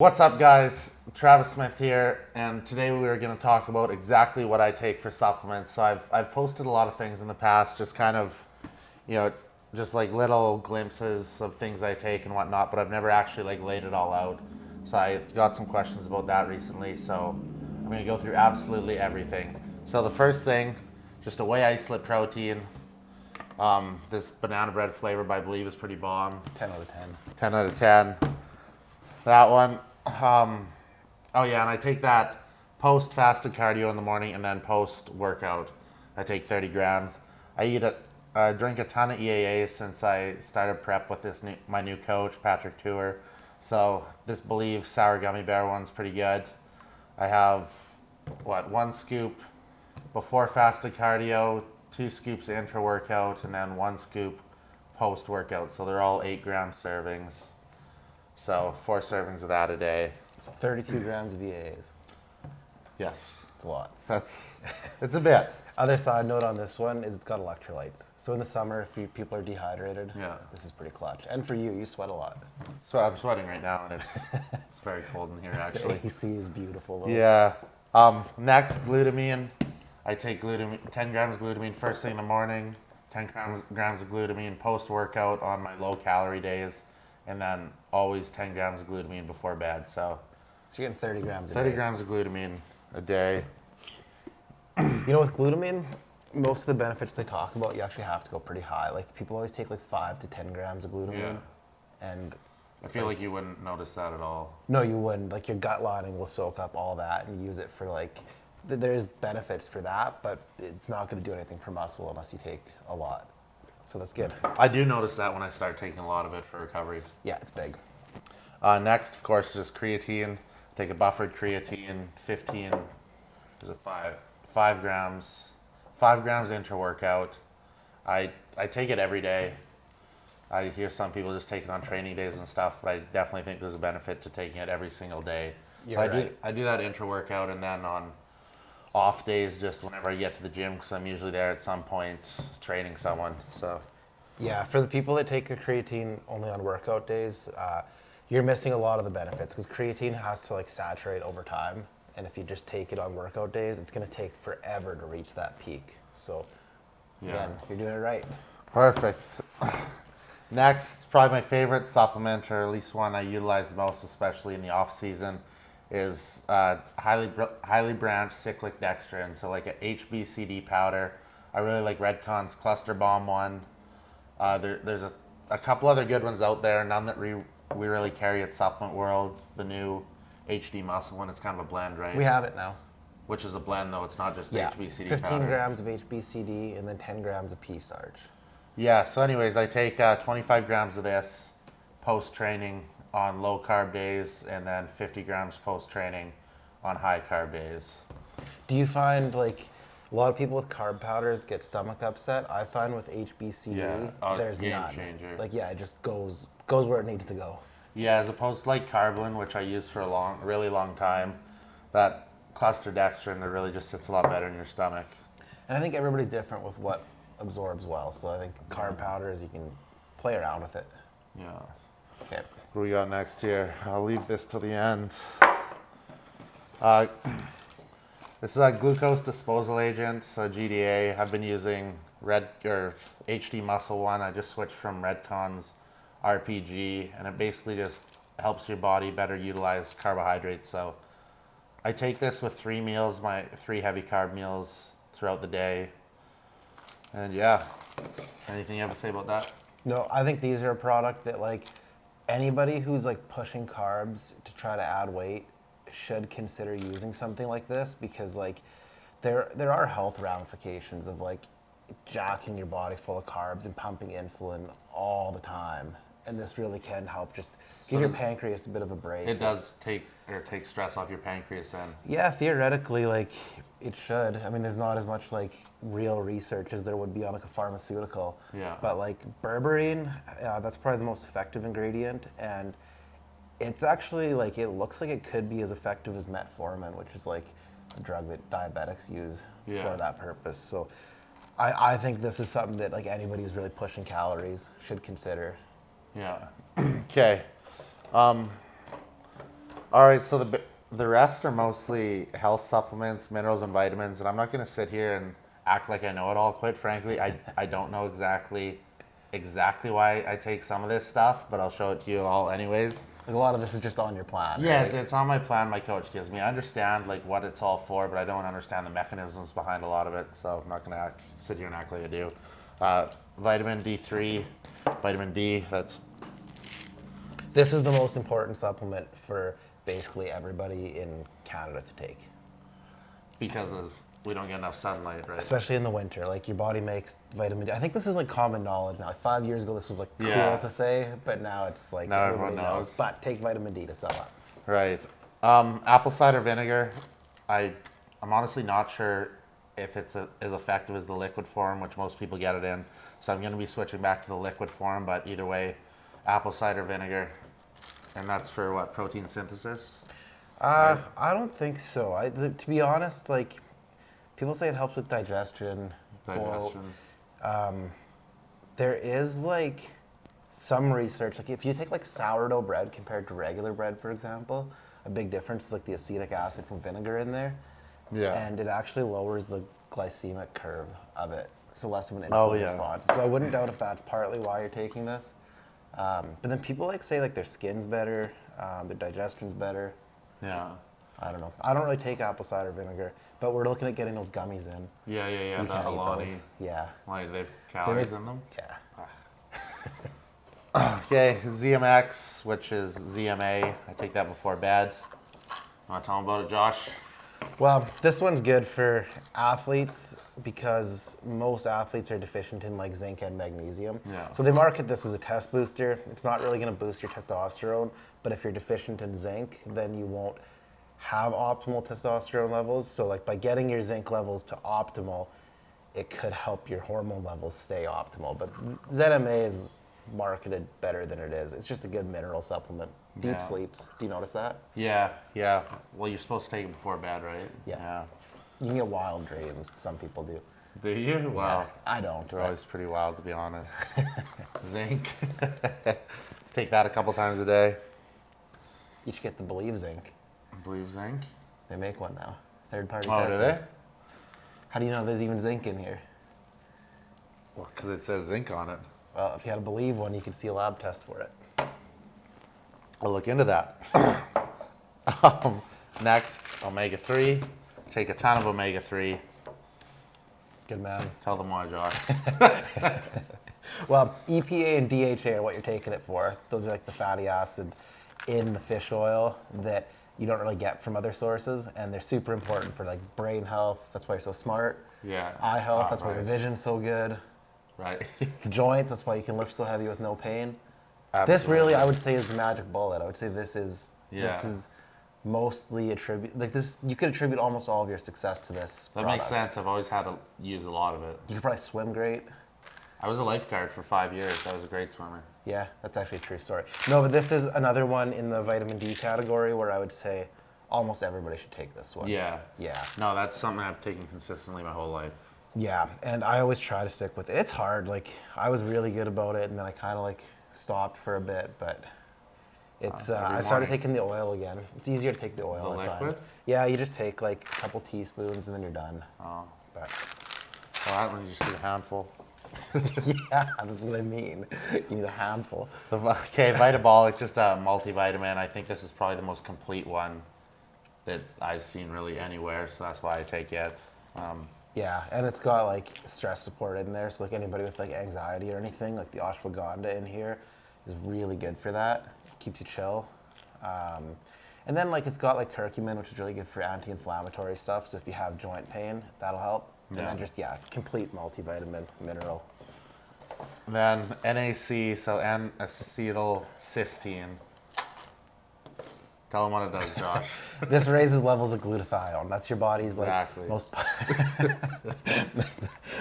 What's up, guys? Travis Smith here, and today we are going to talk about exactly what I take for supplements. So I've posted a lot of things in the past, just kind of, just like little glimpses of things I take and whatnot, but I've never actually like laid it all out. So I got some questions about that recently, so I'm going to go through absolutely everything. So the first thing, just a whey isolate protein. This banana bread flavor, I believe, is pretty bomb. 10 out of 10. 10 out of 10. That one. Oh yeah, and I take that post fasted cardio in the morning and then post workout. I take 30 grams. I drink a ton of EAAs since I started prep with my new coach, Patrick Tour. So this Believe sour gummy bear one's pretty good. I have one scoop before fasted cardio, 2 scoops intra workout, and then 1 scoop post workout. So they're all 8-gram servings. So 4 servings of that a day. It's 32 grams of EAAs. Yes. It's a lot. It's a bit. Other side note on this one is it's got electrolytes. So in the summer, if people are dehydrated, this is pretty clutch. And for you sweat a lot. So I'm sweating right now, and it's very cold in here, actually. The AC is beautiful, though. Yeah. Next, glutamine. I take 10 grams of glutamine first thing in the morning, 10 grams of glutamine post-workout on my low-calorie days, and then always 10 grams of glutamine before bed. So you're getting 30 grams a day. 30 grams of glutamine a day. You know, with glutamine, most of the benefits they talk about, you actually have to go pretty high. Like, people always take like 5 to 10 grams of glutamine. Yeah. And I feel like you wouldn't notice that at all. no, you wouldn't. Like, your gut lining will soak up all that and use it for like, there's benefits for that, but it's not going to do anything for muscle unless you take a lot. So that's good. I do notice that when I start taking a lot of it for recovery. Yeah, it's big. Next, of course, is creatine. Take a buffered creatine, 5 grams. 5 grams intra-workout. I take it every day. I hear some people just take it on training days and stuff, but I definitely think there's a benefit to taking it every single day. I do that intra-workout, and then on off days, just whenever I get to the gym, because I'm usually there at some point training someone. So yeah, for the people that take the creatine only on workout days, you're missing a lot of the benefits because creatine has to like saturate over time, and if you just take it on workout days, it's going to take forever to reach that peak. So again, you're doing it right. Perfect. Next, probably my favorite supplement, or at least one I utilize the most, especially in the off season, is highly branched cyclic dextrin. So like a HBCD powder. I really like Redcon's Cluster Bomb one. There's a couple other good ones out there, none that we really carry at Supplement World. The new HD Muscle one, it's kind of a blend, right? We have it now. Which is a blend, though. It's not just HBCD 15 powder. grams of HBCD and then 10 grams of pea starch. Yeah, so anyways, I take 25 grams of this post-training on low-carb days, and then 50 grams post-training on high-carb days. Do you find like a lot of people with carb powders get stomach upset? I find with HBCD, there's game none. changer. Like, yeah, it just goes where it needs to go. Yeah, as opposed to like Carbolin, which I used for a really long time, that cluster dextrin that really just sits a lot better in your stomach. And I think everybody's different with what absorbs well. So I think carb powders, you can play around with it. Yeah. Okay. What do we got next here? I'll leave this till the end. This is a glucose disposal agent, so GDA. I've been using HD Muscle one. I just switched from Redcon's RPG, and it basically just helps your body better utilize carbohydrates. So I take this with 3 meals, my 3 heavy carb meals throughout the day. And yeah, anything you have to say about that? No, I think these are a product that like anybody who's like pushing carbs to try to add weight should consider using something like this, because like there are health ramifications of like jacking your body full of carbs and pumping insulin all the time. And this really can help just give your pancreas a bit of a break. It does take stress off your pancreas then. Yeah, theoretically, like it should. I mean, there's not as much like real research as there would be on like a pharmaceutical. Yeah. But like berberine, that's probably the most effective ingredient, and it's actually like it looks like it could be as effective as metformin, which is like a drug that diabetics use for that purpose. So I think this is something that like anybody who's really pushing calories should consider. Yeah. Okay. All right, so the rest are mostly health supplements, minerals, and vitamins. And I'm not going to sit here and act like I know it all. Quite frankly, I don't know exactly why I take some of this stuff, but I'll show it to you all anyways. Like a lot of this is just on your plan. Yeah, right? it's on my plan. My coach gives me. I understand like what it's all for, but I don't understand the mechanisms behind a lot of it. So I'm not going to sit here and act like I do. Vitamin D3, vitamin D. This is the most important supplement for basically everybody in Canada to take. Because we don't get enough sunlight, right? Especially in the winter. Like your body makes vitamin D. I think this is like common knowledge now. Like 5 years ago, this was like cool Yeah. to say, but now it's like Now everybody everyone knows. But take vitamin D to sell up. Right. Apple cider vinegar. I'm honestly not sure if it's as effective as the liquid form, which most people get it in. So I'm going to be switching back to the liquid form. But either way, apple cider vinegar, and that's for what, protein synthesis? I don't think so. To be honest, like people say it helps with digestion. Digestion. There is like some research, like if you take like sourdough bread compared to regular bread, for example, a big difference is like the acetic acid from vinegar in there. Yeah. And it actually lowers the glycemic curve of it, so less of an insulin Oh, yeah. response. So I wouldn't doubt if that's partly why you're taking this. But then people like say like their skin's better, their digestion's better. Yeah. I don't know. I don't really take apple cider vinegar, but we're looking at getting those gummies in. Yeah. You The can't eat Alani. those. Yeah. Like they have calories make- in them. Yeah. Okay, ZMX, which is ZMA. I take that before bed. Want to tell them about it, Josh? Well, this one's good for athletes because most athletes are deficient in like zinc and magnesium. Yeah. So they market this as a test booster. It's not really going to boost your testosterone, but if you're deficient in zinc, then you won't have optimal testosterone levels. So like by getting your zinc levels to optimal, it could help your hormone levels stay optimal. But ZMA is marketed better than it is. It's just a good mineral supplement. Deep Yeah. sleeps. Do you notice that? Yeah. Well, you're supposed to take it before bed, right? Yeah. You can get wild dreams. Some people do. Do you? Wow. I don't. They're but- always pretty wild, to be honest. Zinc. Take that a couple times a day. You should get the Believe Zinc. Believe zinc. They make one now. Third party Oh, testing. do they? How do you know there's even zinc in here? Well, because it says zinc on it. Well, if you had a Believe one, you could see a lab test for it. I'll look into that. Next, omega-3. Take a ton of omega-3. Good man. Tell them why, Josh. Well, EPA and DHA are what you're taking it for. Those are like the fatty acid in the fish oil that you don't really get from other sources, and they're super important for like brain health. That's why you're so smart. Yeah. Eye health. Ah, That's why your right. vision's so good. Right. Joints. That's why you can lift so heavy with no pain. This Absolutely. really, I would say, is the magic bullet. I would say this is Yeah. mostly like this. You could attribute almost all of your success to this. That product. makes sense. I've always had to use a lot of it. You could probably swim great. I was a lifeguard for 5 years. I was a great swimmer. Yeah, that's actually a true story. No, but this is another one in the vitamin D category where I would say almost everybody should take this one. Yeah. Yeah. No, that's something I've taken consistently my whole life. Yeah, and I always try to stick with it. It's hard. Like I was really good about it, and then I kind of like stopped for a bit, but it's. Every I started morning. taking the oil again. It's easier to take the oil. The I find. liquid? Yeah, you just take like a couple teaspoons and then you're done. Oh. But Well, that one you just need a handful. yeah, that's what I mean. You need a handful. Okay, Vitabolic, just a multivitamin. I think this is probably the most complete one that I've seen really anywhere, so that's why I take it. Yeah, and it's got like stress support in there, so like anybody with like anxiety or anything, like the ashwagandha in here is really good for that. It keeps you chill. And then like it's got like curcumin, which is really good for anti-inflammatory stuff. So if you have joint pain, that'll help. And Yeah. then just complete multivitamin mineral. Then NAC, so N-acetylcysteine. Tell them what it does, Josh. This raises levels of glutathione. That's your body's like Exactly.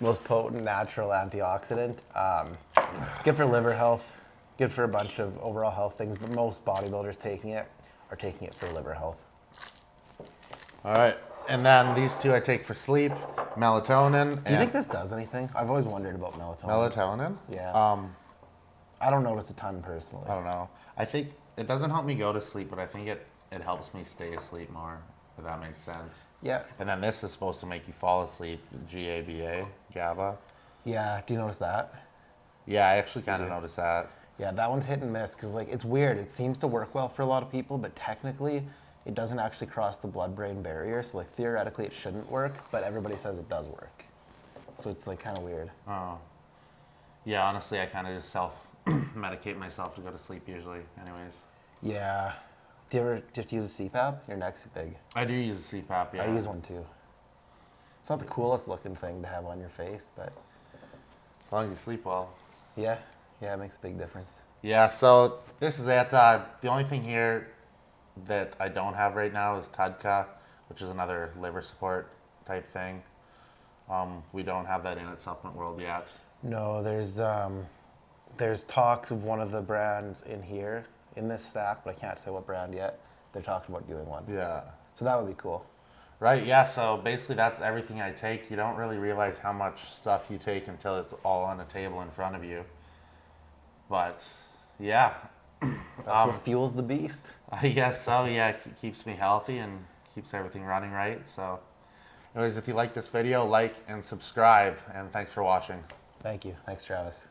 most potent natural antioxidant. Good for liver health. Good for a bunch of overall health things, but most bodybuilders are taking it for liver health. All right, and then these two I take for sleep, melatonin. Do you think this does anything? I've always wondered about melatonin. Melatonin? Yeah. I don't notice a ton personally. I don't know. I think it doesn't help me go to sleep, but I think it it helps me stay asleep more, if that makes sense. Yeah. And then this is supposed to make you fall asleep, GABA, GABA. Yeah. Do you notice that? Yeah, I actually kind of noticed that. Yeah, that one's hit and miss because like it's weird. It seems to work well for a lot of people, but technically, it doesn't actually cross the blood-brain barrier. So like theoretically, it shouldn't work, but everybody says it does work. So it's like kind of weird. Oh. Yeah, honestly, I kind of just self-medicate myself to go to sleep usually, anyways. Yeah. Do you have to use a CPAP? Your neck's big. I do use a CPAP, yeah. I use one too. It's not the coolest looking thing to have on your face, but As long as you sleep well. yeah, it makes a big difference. Yeah, so this is it. The only thing here that I don't have right now is Tadka, which is another liver support type thing. We don't have that in at Supplement World yet. No, there's talks of one of the brands in here in this stack, but I can't say what brand yet. They're talking about doing one. Yeah. So that would be cool. Right, yeah, so basically that's everything I take. You don't really realize how much stuff you take until it's all on a table in front of you. But, yeah. That's what fuels the beast. I guess so, yeah. It keeps me healthy and keeps everything running right. So, anyways, if you like this video, like and subscribe. And thanks for watching. Thank you. Thanks, Travis.